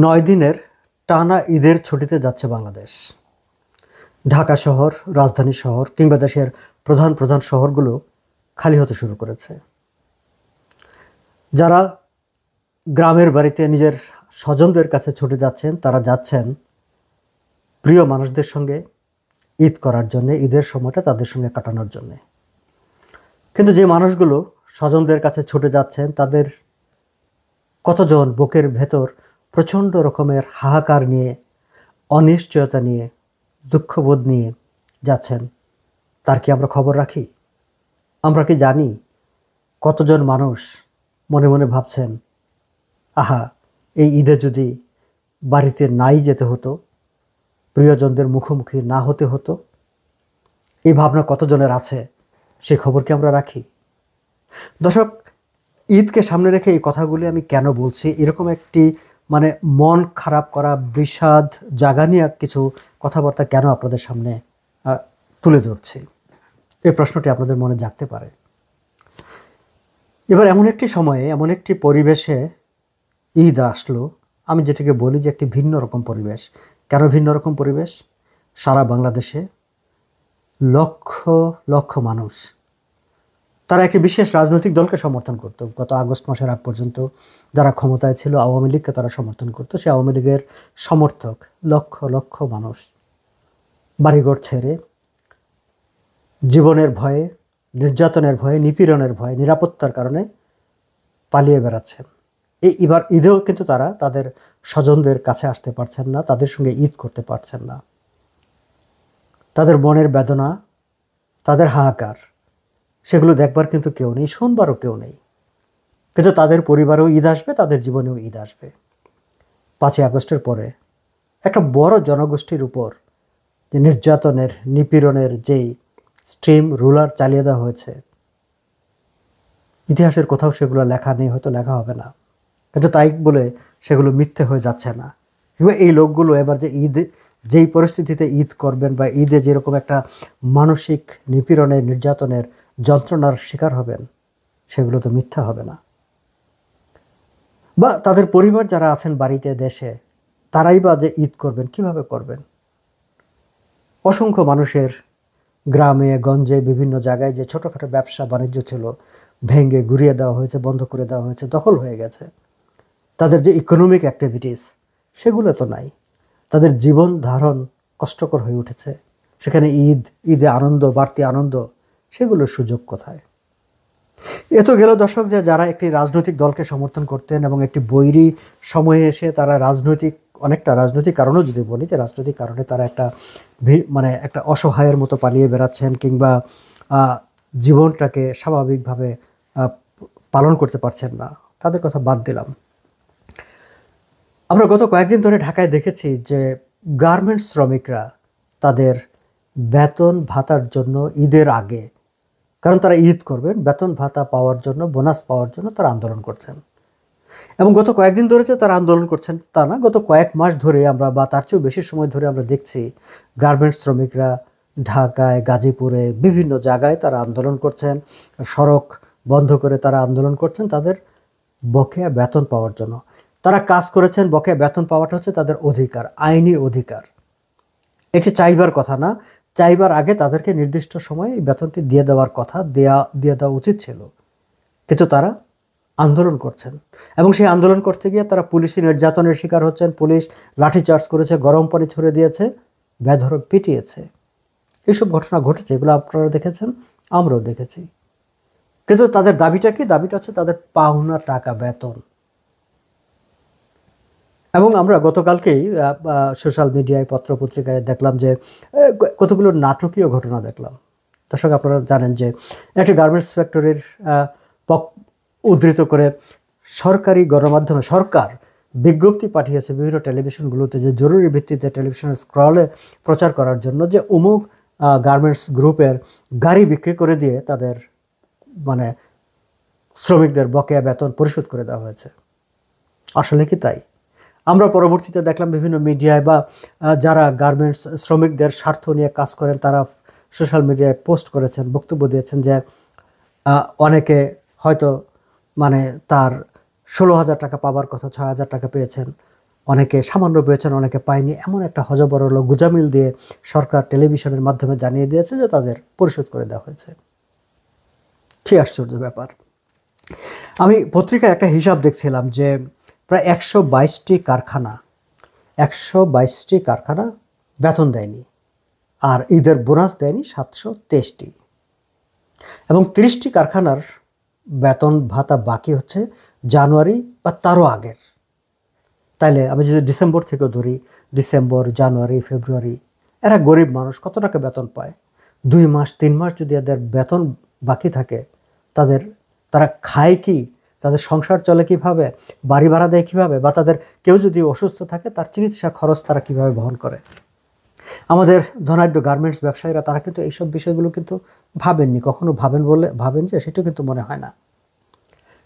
9 দিনের টানা ঈদের ছুটিতে যাচ্ছে বাংলাদেশ। ঢাকা শহর, রাজধানী শহর কিংবা দেশের প্রধান প্রধান শহরগুলো খালি হতে শুরু করেছে। যারা গ্রামের বাড়িতে নিজের স্বজনদের কাছে ছুটে যাচ্ছেন, তারা যাচ্ছেন প্রিয় মানুষদের সঙ্গে ঈদ করার জন্যে, ঈদের সময়টা তাদের সঙ্গে কাটানোর জন্যে। কিন্তু যে মানুষগুলো স্বজনদের কাছে ছুটে যাচ্ছেন, তাদের কতজন বুকের ভেতর প্রচণ্ড রকমের হাহাকার নিয়ে, অনিশ্চয়তা নিয়ে, দুঃখবোধ নিয়ে যাচ্ছেন, তার কি আমরা খবর রাখি? আমরা কি জানি কতজন মানুষ মনে মনে ভাবছেন, আহা, এই ঈদে যদি বাড়িতে নাই যেতে হতো, প্রিয়জনদের মুখোমুখি না হতে হতো? এই ভাবনা কতজনের আছে, সেই খবর কি আমরা রাখি? দর্শক, ঈদকে সামনে রেখে এই কথাগুলি আমি কেন বলছি, এরকম একটি মন খারাপ করা, বিষাদ জাগানিয়া কিছু কথাবার্তা কেন আপনাদের সামনে তুলে ধরছি, এই প্রশ্নটি আপনাদের মনে জাগতে পারে। এবার এমন একটি সময়ে, এমন একটি পরিবেশে ঈদ আসলো, আমি যেটাকে বলি যে একটি ভিন্ন রকম পরিবেশ। কেন ভিন্ন রকম পরিবেশ? সারা বাংলাদেশে লক্ষ লক্ষ মানুষ, তারা একটি বিশেষ রাজনৈতিক দলকে সমর্থন করত। গত আগস্ট মাসের আগ পর্যন্ত যারা ক্ষমতায় ছিল, আওয়ামী লীগকে তারা সমর্থন করতো। সেই আওয়ামী লীগের সমর্থক লক্ষ লক্ষ মানুষ বাড়িঘর ছেড়ে, জীবনের ভয়ে, নির্যাতনের ভয়ে, নিপীড়নের ভয়ে, নিরাপত্তার কারণে পালিয়ে বেড়াচ্ছেন। এবার ঈদেও কিন্তু তারা তাদের স্বজনদের কাছে আসতে পারছেন না, তাদের সঙ্গে ঈদ করতে পারছেন না। তাদের মনের বেদনা, তাদের হাহাকার, সেগুলো দেখবার কিন্তু কেউ নেই, শুনবারও কেউ নেই। কিন্তু তাদের পরিবারেও ঈদ আসবে, তাদের জীবনেও ঈদ আসবে। 5ই আগস্টের পরে একটা বড় জনগোষ্ঠীর উপর যে নির্যাতনের, নিপীড়নের যেই স্ট্রিম রুলার চালিয়ে দেওয়া হয়েছে, ইতিহাসের কোথাও সেগুলো লেখা নেই, হয়তো লেখা হবে না, কিন্তু তাই বলে সেগুলো মিথ্যে হয়ে যাচ্ছে না। কিংবা এই লোকগুলো এবার যে ঈদ, যেই পরিস্থিতিতে ঈদ করবেন বা ঈদে যেরকম একটা মানসিক নিপীড়নের, নির্যাতনের, যন্ত্রণার শিকার হবেন, সেগুলো তো মিথ্যা হবে না। বা তাদের পরিবার যারা আছেন বাড়িতে, দেশে, তারাই বা যে ঈদ করবেন, কিভাবে করবেন? অসংখ্য মানুষের গ্রামে গঞ্জে বিভিন্ন জায়গায় যে ছোটোখাটো ব্যবসা বাণিজ্য ছিল, ভেঙে গুড়িয়ে দেওয়া হয়েছে, বন্ধ করে দেওয়া হয়েছে, দখল হয়ে গেছে। তাদের যে ইকোনমিক অ্যাক্টিভিটিস, সেগুলো তো নাই। তাদের জীবন ধারণ কষ্টকর হয়ে উঠেছে। সেখানে ঈদে আনন্দ, বাড়তি আনন্দ, সেগুলোর সুযোগ কোথায়? এ তো গেল দর্শক, যে যারা একটি রাজনৈতিক দলকে সমর্থন করতেন এবং একটি বৈরী সময়ে এসে তারা অনেকটা রাজনৈতিক কারণেও যদি বলি, যে রাজনৈতিক কারণে তারা একটা অসহায়ের মতো পালিয়ে বেড়াচ্ছেন, কিংবা জীবনটাকে স্বাভাবিকভাবে পালন করতে পারছেন না, তাদের কথা বাদ দিলাম। আমরা গত কয়েকদিন ধরে ঢাকায় দেখেছি যে গার্মেন্টস শ্রমিকরা তাদের বেতন ভাতার জন্য ঈদের আগে, কারণ তারা ঈদ করবেন, বেতন ভাতা পাওয়ার জন্য, বোনাস পাওয়ার জন্য তারা আন্দোলন করছেন। এবং গত কয়েকদিন ধরে যে তারা আন্দোলন করছেন তা না, গত কয়েক মাস ধরে আমরা, বা তার চেয়েও বেশি সময় ধরে আমরা দেখছি গার্মেন্টস শ্রমিকরা ঢাকায়, গাজীপুরে, বিভিন্ন জায়গায় তারা আন্দোলন করছেন, সড়ক বন্ধ করে তারা আন্দোলন করছেন তাদের বকেয়া বেতন পাওয়ার জন্য। তারা কাজ করেছেন, বকেয়া বেতন পাওয়াটা হচ্ছে তাদের অধিকার, আইনি অধিকার। এটি চাইবার কথা না, চাইবার আগে তাদেরকে নির্দিষ্ট সময়ে এই বেতনটি দিয়ে দেওয়ার কথা, দিয়ে দেওয়া উচিত ছিল। কিন্তু তারা আন্দোলন করছেন, এবং সেই আন্দোলন করতে গিয়ে তারা পুলিশি নির্যাতনের শিকার হচ্ছেন। পুলিশ লাঠিচার্জ করেছে, গরম পানি ছুড়ে দিয়েছে, বেধড়ক পিটিয়েছে। এইসব ঘটনা ঘটেছে, এগুলো আপনারা দেখেছেন, আমরাও দেখেছি। কিন্তু তাদের দাবিটা কি? দাবিটা হচ্ছে তাদের পাওনা টাকা, বেতন। এবং আমরা গতকালকেই সোশ্যাল মিডিয়ায়, পত্রপত্রিকায় দেখলাম যে কতগুলো নাটকীয় ঘটনা দেখলাম। দর্শক, আপনারা জানেন যে একটি গার্মেন্টস ফ্যাক্টরির উদ্ধৃত করে সরকারি গণমাধ্যমে সরকার বিজ্ঞপ্তি পাঠিয়েছে বিভিন্ন টেলিভিশনগুলোতে, যে জরুরি ভিত্তিতে টেলিভিশনের স্ক্রলে প্রচার করার জন্য, যে অমুক গার্মেন্টস গ্রুপের গাড়ি বিক্রি করে দিয়ে তাদের শ্রমিকদের বকেয়া বেতন পরিশোধ করে দেওয়া হয়েছে। আসলে কি তাই? আমরা পরবর্তীতে দেখলাম বিভিন্ন মিডিয়ায়, বা যারা গার্মেন্টস শ্রমিকদের স্বার্থ নিয়ে কাজ করেন, তারা সোশ্যাল মিডিয়ায় পোস্ট করেছেন, বক্তব্য দিয়েছেন যে অনেকে হয়তো তার 16,000 টাকা পাবার কথা 6,000 টাকা পেয়েছেন, অনেকে সামান্য পেয়েছেন, অনেকে পায়নি, এমন একটা হযবরল গুজামিল দিয়ে সরকার টেলিভিশনের মাধ্যমে জানিয়ে দিয়েছে যে তাদের পরিশোধ করে দেওয়া হয়েছে। কী আশ্চর্য ব্যাপার! আমি পত্রিকায় একটা হিসাব দেখছিলাম যে প্রায় 122টি কারখানা 122টি কারখানা বেতন দেয়নি, আর ঈদের বোনাস দেয়নি 723টি, এবং 30টি কারখানার বেতন ভাতা বাকি হচ্ছে জানুয়ারি বা তারও আগের। তাইলে আমি যদি ডিসেম্বর থেকে ধরি, ডিসেম্বর, জানুয়ারি, ফেব্রুয়ারি, এরা গরিব মানুষ, কত টাকা বেতন পায়? 2 মাস 3 মাস যদি এদের বেতন বাকি থাকে, তারা খায় কি? তাদের সংসার চলে কিভাবে? বাড়ি ভাড়া দেয় কিভাবে? বা তাদের কেউ যদি অসুস্থ থাকে তার চিকিৎসা খরচ তারা কিভাবে বহন করে? আমাদের ধনাঢ্য গার্মেন্টস ব্যবসায়ীরা তারা কিন্তু এইসব বিষয়গুলো কিন্তু ভাবেননি, কখনো ভাবেন যে সেটা কিন্তু মনে হয় না।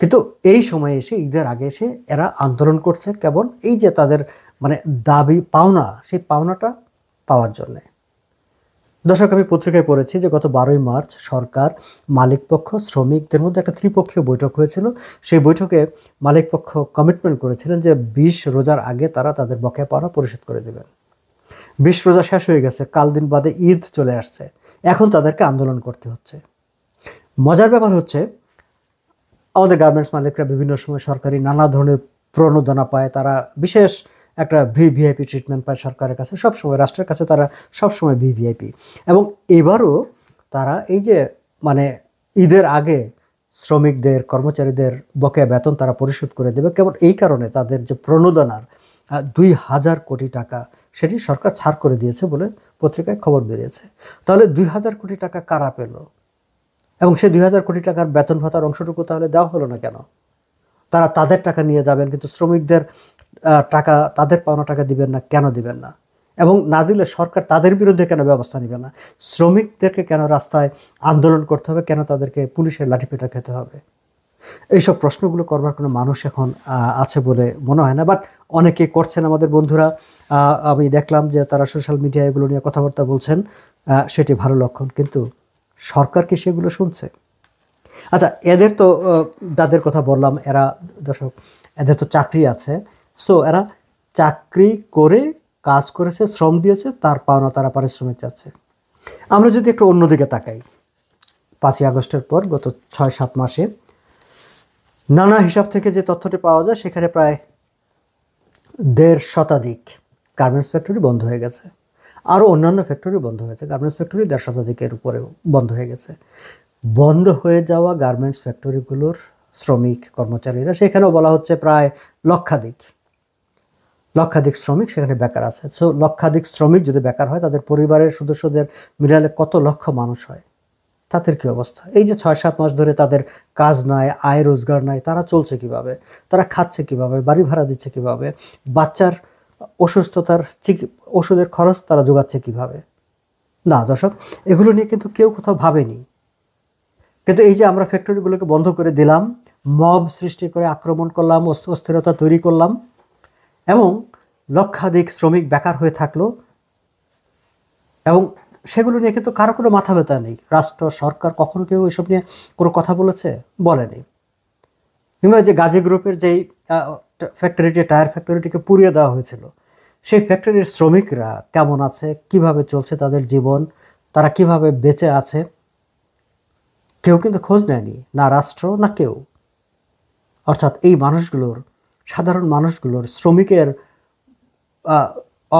কিন্তু এই সময়ে এসে, ঈদের আগে এসে এরা আন্দোলন করছে কেবল এই যে তাদের মানে দাবি পাওনা, সেই পাওনাটা পাওয়ার জন্যে। দর্শক, আমি পত্রিকায় পড়েছি যে গত 12ই মার্চ সরকার, মালিকপক্ষ, শ্রমিকদের মধ্যে একটা ত্রিপক্ষীয় বৈঠক হয়েছিল। সেই বৈঠকে মালিকপক্ষ কমিটমেন্ট করেছিলেন যে 20 রোজার আগে তারা তাদের বকেয়া পাওনা পরিশোধ করে দেবেন। 20 রোজা শেষ হয়ে গেছে, কাল দিন বাদে ঈদ চলে আসছে, এখন তাদেরকে আন্দোলন করতে হচ্ছে। মজার ব্যাপার হচ্ছে, আমাদের গার্মেন্টস মালিকরা বিভিন্ন সময় সরকারি নানা ধরনের প্রণোদনা পায়, তারা বিশেষ একটা ভিভিআইপি ট্রিটমেন্ট পায় সরকারের কাছে, সবসময় রাষ্ট্রের কাছে তারা সবসময় ভিভিআইপি। এবং এবারও তারা এই যে মানে ঈদের আগে শ্রমিকদের, কর্মচারীদের বকেয়া বেতন তারা পরিশোধ করে দেবে, কেবল এই কারণে তাদের যে প্রণোদনার 2000 কোটি টাকা সেটি সরকার ছাড় করে দিয়েছে বলে পত্রিকায় খবর বেরিয়েছে। তাহলে 2000 কোটি টাকা কারা পেল? এবং সেই 2000 কোটি টাকার বেতন ভাতার অংশটুকু তাহলে দেওয়া হলো না কেন? তারা তাদের টাকা নিয়ে যাবেন, কিন্তু শ্রমিকদের টাকা, তাদের পাওনা টাকা দিবেন না, কেন দিবেন না? এবং না দিলে সরকার তাদের বিরুদ্ধে কেন ব্যবস্থা নেবে না? শ্রমিকদেরকে কেন রাস্তায় আন্দোলন করতে হবে? কেন তাদেরকে পুলিশের লাঠিপেটা খেতে হবে? এইসব প্রশ্নগুলো করবার কোনো মানুষ এখন আছে বলে মনে হয় না, বাট অনেকে করছেন আমাদের বন্ধুরা। আমি দেখলাম যে তারা সোশ্যাল মিডিয়ায় এগুলো নিয়ে কথাবার্তা বলছেন, সেটি ভালো লক্ষণ। কিন্তু সরকার কি সেগুলো শুনছে? আচ্ছা, এদের তো যাদের কথা বললাম, এরা দর্শক, এদের তো চাকরি আছে, সো এরা চাকরি করে কাজ করেছে, শ্রম দিয়েছে, তার পাওনা তারা পারিশ্রমিক চাচ্ছে। আমরা যদি একটু অন্যদিকে তাকাই, 5ই আগস্টের পর গত 6-7 মাসে নানা হিসাব থেকে যে তথ্যটি পাওয়া যায়, সেখানে প্রায় 1.5 শতাধিক গার্মেন্টস ফ্যাক্টরি বন্ধ হয়ে গেছে। আরও অন্যান্য ফ্যাক্টরি বন্ধ হয়েছে, গার্মেন্টস ফ্যাক্টরি 1.5 শতাধিকের উপরে বন্ধ হয়ে গেছে। বন্ধ হয়ে যাওয়া গার্মেন্টস ফ্যাক্টরিগুলোর শ্রমিক কর্মচারীরা, সেখানেও বলা হচ্ছে প্রায় লক্ষাধিক শ্রমিক সেখানে বেকার আছে। সো লক্ষাধিক শ্রমিক যদি বেকার হয়, তাদের পরিবারের সদস্যদের মিলালে কত লক্ষ মানুষ হয়, তাদের কী অবস্থা? এই যে 6-7 মাস ধরে তাদের কাজ নাই, আয় রোজগার নাই, তারা চলছে কিভাবে? তারা খাচ্ছে কিভাবে? বাড়ি ভাড়া দিচ্ছে কিভাবে? বাচ্চার অসুস্থতার ওষুধের খরচ তারা যোগাচ্ছে কিভাবে? না দর্শক, এগুলো নিয়ে কিন্তু কেউ কোথাও ভাবেনি। কিন্তু এই যে আমরা ফ্যাক্টরিগুলোকে বন্ধ করে দিলাম, মব সৃষ্টি করে আক্রমণ করলাম, অস্থিরতা তৈরি করলাম, এবং লক্ষাধিক শ্রমিক বেকার হয়ে থাকলো, এবং সেগুলো নিয়ে কিন্তু কারো কোনো মাথা ব্যথা নেই। রাষ্ট্র, সরকার কখনো কেউ এসব নিয়ে কোনো কথা বলেছে? বলেনি। কিংবা যে গাজী গ্রুপের যেই ফ্যাক্টরিটি, টায়ার ফ্যাক্টরিটিকে পুড়িয়ে দেওয়া হয়েছিল, সেই ফ্যাক্টরির শ্রমিকরা কেমন আছে, কিভাবে চলছে তাদের জীবন, তারা কিভাবে বেঁচে আছে, কেউ কিন্তু খোঁজ নেয়নি, না রাষ্ট্র না কেউ। অর্থাৎ এই মানুষগুলোর, সাধারণ মানুষগুলোর, শ্রমিকের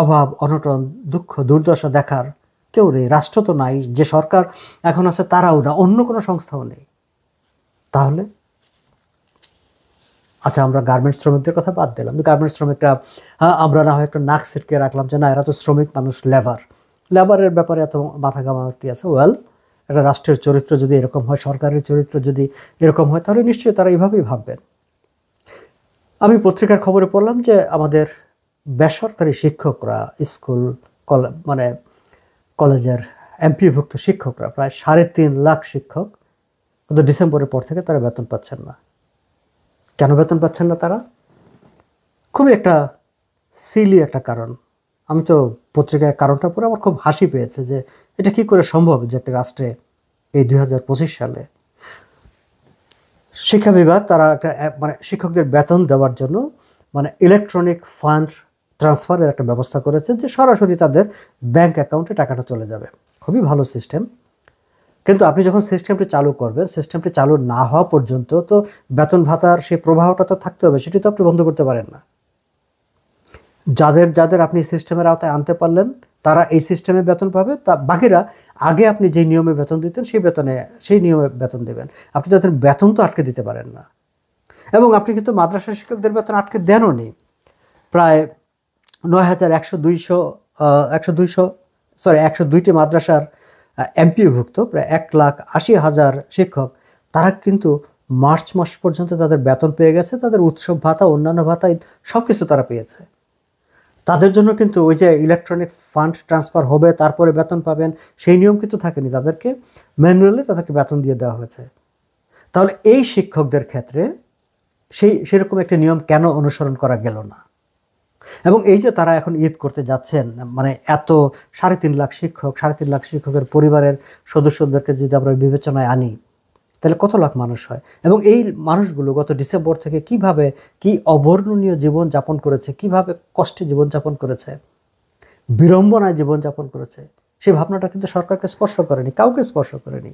অভাব, অনটন, দুঃখ, দুর্দশা দেখার কেউ নেই। রাষ্ট্র তো নাই, যে সরকার এখন আছে তারাও না, অন্য কোনো সংস্থাও নেই। তাহলে আচ্ছা, আমরা গার্মেন্টস শ্রমিকদের কথা বাদ দিলাম। গার্মেন্টস শ্রমিকরা, আমরা না হয় একটু নাক ছিটকে রাখলাম যে না, এরা তো শ্রমিক মানুষ, লেবারের ব্যাপারে এত মাথা ঘামাটি আছে। ওয়েল, একটা রাষ্ট্রের চরিত্র যদি এরকম হয়, সরকারের চরিত্র যদি এরকম হয়, তাহলে নিশ্চয়ই তারা এইভাবেই ভাববেন। আমি পত্রিকার খবরে পড়লাম যে আমাদের বেসরকারি শিক্ষকরা, স্কুল, মানে কলেজের এমপিভুক্ত শিক্ষকরা, প্রায় 3.5 লাখ শিক্ষক, কিন্তু ডিসেম্বরের পর থেকে তারা বেতন পাচ্ছেন না। কেন বেতন পাচ্ছেন না তারা? খুবই একটা সিলি একটা কারণ। আমি তো পত্রিকায় কারণটা পড়ে আমার খুব হাসি পেয়েছে যে এটা কি করে সম্ভব যে একটা রাষ্ট্রে এই 2025 সালে শিক্ষা বিভাগ তারা একটা মানে শিক্ষকদের বেতন দেওয়ার জন্য মানে ইলেকট্রনিক ফান্ড ট্রান্সফারের একটা ব্যবস্থা করেছেন, যে সরাসরি তাদের ব্যাংক অ্যাকাউন্টে টাকাটা চলে যাবে। খুবই ভালো সিস্টেম। কিন্তু আপনি যখন সিস্টেমটি চালু করবেন, সিস্টেমটি চালু না হওয়া পর্যন্ত তো বেতন ভাতার সেই প্রবাহটা তো থাকতে হবে, সেটি তো আপনি বন্ধ করতে পারেন না। যাদের যাদের আপনি সিস্টেমের আওতায় আনতে পারলেন তারা এই সিস্টেমে বেতন পাবে, তা বাকিরা আগে আপনি যে নিয়মে বেতন দিতেন সেই নিয়মে বেতন দেবেন। আপনি তাদের বেতন তো আটকে দিতে পারেন না। এবং আপনি কিন্তু মাদ্রাসা শিক্ষকদের বেতন আটকে দেনও নি। প্রায় 102টি মাদ্রাসার এমপিওভুক্ত প্রায় 1,80,000 শিক্ষক, তারা কিন্তু মার্চ মাস পর্যন্ত তাদের বেতন পেয়ে গেছে, তাদের উৎসব ভাতা, অন্যান্য ভাতা সব কিছু তারা পেয়েছে। তাদের জন্য কিন্তু ওই যে ইলেকট্রনিক ফান্ড ট্রান্সফার হবে তারপরে বেতন পাবেন, সেই নিয়ম কিন্তু থাকেনি। তাদেরকে ম্যানুয়ালি তাদেরকে বেতন দিয়ে দেওয়া হয়েছে। তাহলে এই শিক্ষকদের ক্ষেত্রে সেরকম একটা নিয়ম কেন অনুসরণ করা গেল না? এবং এই যে তারা এখন ঈদ করতে যাচ্ছেন, মানে এত 3.5 লাখ শিক্ষক, 3.5 লাখ শিক্ষকের পরিবারের সদস্যদেরকে যদি আমরা বিবেচনায় আনি, তাহলে কত লাখ মানুষ হয়? এবং এই মানুষগুলো গত ডিসেম্বর থেকে কি অবর্ণনীয় জীবন যাপন করেছে, কিভাবে কষ্টে জীবন যাপন করেছে, বিড়ম্বনায় জীবন যাপন করেছে, সেই ভাবনাটা কিন্তু সরকারকে স্পর্শ করেনি, কাউকে স্পর্শ করেনি।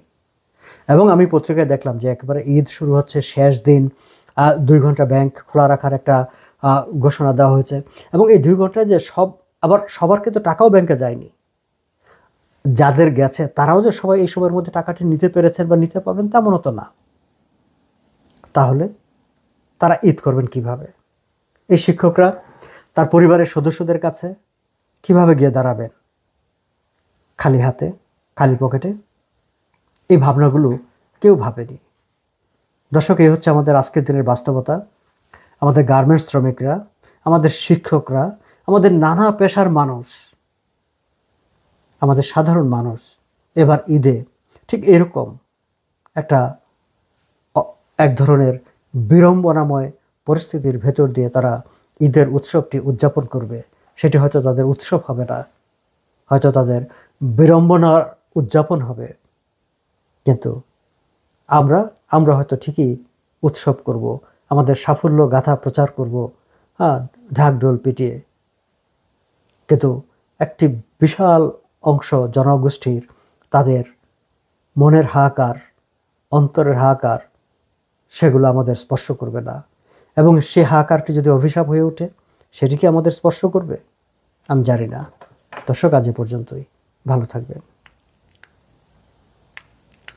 এবং আমি পত্রিকায় দেখলাম যে একেবারে ঈদ শুরু হচ্ছে শেষ দিন 2 ঘন্টা ব্যাংক খোলা রাখার একটা ঘোষণা দেওয়া হয়েছে। এবং এই 2 ঘন্টায় যে সবার কিন্তু টাকাও ব্যাংকে যায়নি, যাদের গেছে তারাও যে সবাই এই সময়ের মধ্যে টাকাটি নিতে পেরেছেন বা নিতে পারবেন তেমনও তো না। তাহলে তারা ঈদ করবেন কিভাবে? এই শিক্ষকরা তার পরিবারের সদস্যদের কাছে কিভাবে গিয়ে দাঁড়াবেন? খালি হাতে, খালি পকেটে? এই ভাবনাগুলো কেউ ভাবেনি। দর্শক, এই হচ্ছে আমাদের আজকের দিনের বাস্তবতা। আমাদের গার্মেন্টস শ্রমিকরা, আমাদের শিক্ষকরা, আমাদের নানা পেশার মানুষ, আমাদের সাধারণ মানুষ এবার ঈদে ঠিক এরকম এক ধরনের বিড়ম্বনাময় পরিস্থিতির ভেতর দিয়ে তারা ঈদের উৎসবটি উদযাপন করবে। সেটি হয়তো তাদের উৎসব হবে না, হয়তো তাদের বিড়ম্বনার উদযাপন হবে। কিন্তু আমরা হয়তো ঠিকই উৎসব করব, আমাদের সাফল্য গাথা প্রচার করব, ঢাক ঢোল পিটিয়ে। কিন্তু একটি বিশাল অংশ জনগোষ্ঠীর তাদের মনের হাহাকার, অন্তরের হাহাকার, সেগুলো আমাদের স্পর্শ করবে না। এবং সে হাহাকারটি যদি অভিশাপ হয়ে ওঠে, সেটি কি আমাদের স্পর্শ করবে? আমি জানি না। দর্শক, আজ এ পর্যন্তই। ভালো থাকবেন।